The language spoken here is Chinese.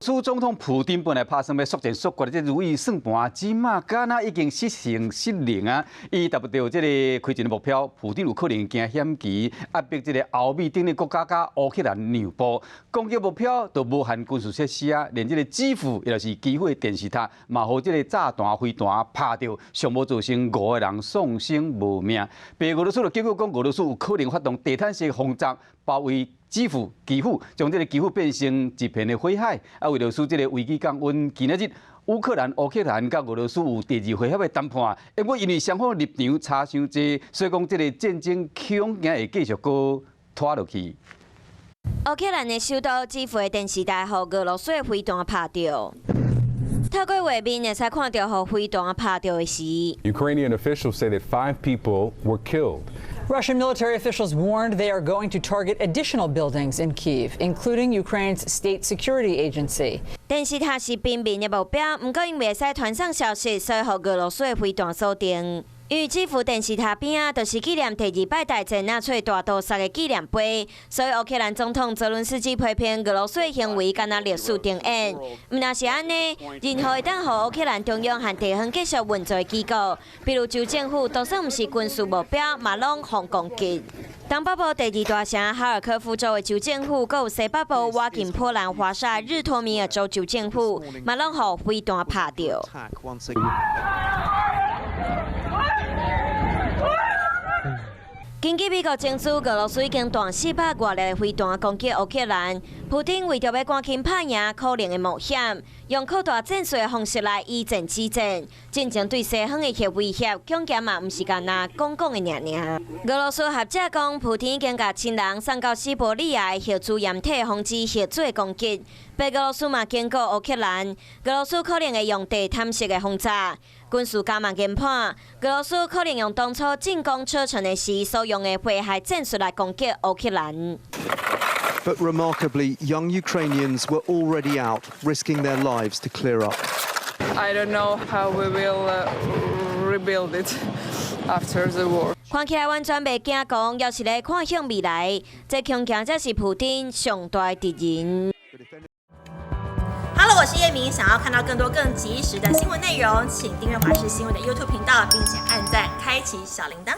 苏总统普丁本来打算要速战速决的，这如意算盘，即马敢若已经失行失灵啊！伊达不到这个开战的目标，普丁有可能惊险棋，压迫这个欧美等的国家甲乌克兰让步。攻击目标都无限军事设施啊，连这个基辅，也就是基辅的电视塔，嘛，互这个炸弹飞弹拍到，上无造成5个人丧生无命。白俄罗斯就结果讲，俄罗斯有可能发动地毯式轰炸，包围。基辅，将这个基辅变成一片的火海。啊，为了使这个危机降温，今仔日乌克兰甲俄罗斯有第2回合的谈判，不过因为双方立场差伤济，所以讲这个战争恐惊会继续搁拖落去。乌克兰的首都基辅的电视台，互俄罗斯的飞弹拍到。透过画面会使看到，互飞弹拍到的时。Ukrainian officials say that 5 people were killed. Russian military officials warned they are going to target additional buildings in Kyiv, including Ukraine's state security agency. 电视塔是平民的目标，不过因为会使传送消息，所以互俄罗斯的飞弹锁定。因为基辅电视塔边啊，就是纪念第2摆大战纳粹大屠杀的纪念碑，所以乌克兰总统泽伦斯基批评俄罗斯的行为，敢若历史重演。毋若是安尼，任何会当互乌克兰中央和地方继续运作的机构，比如州政府，就算毋是军事目标，嘛拢互攻击。东北部第2大城哈尔科夫州的州政府，佮有西北部瓦金波兰华沙日托米尔州州政府，嘛拢互飞弹拍到。根据美国证实，俄罗斯已经断400多列飞弹攻击乌克兰。普丁为着要赶紧拍赢可能的冒险，用扩大战术的方式来以战止战，真正对西方的核威胁，恐惊嘛毋是干那讲讲的尔。俄罗斯学者讲，普丁已经甲亲人送到西伯利亚的核子掩体，防止核子的攻击。白俄罗斯嘛警告乌克兰，俄罗斯可能会用地毯式的轰炸。军事家嘛研判，俄罗斯可能用当初进攻车臣的时所用的迫害战术来攻击乌克兰。But remarkably, young Ukrainians were already out, risking their lives to clear up. I don't know how we will rebuild it after the war. 看起来完全袂惊讲，要是咧看向未来，这恐惊才是普丁上大的敌人。Hello， 我是叶明。想要看到更多更及时的新闻内容，请订阅华视新闻的 YouTube 频道，并且按赞、开启小铃铛。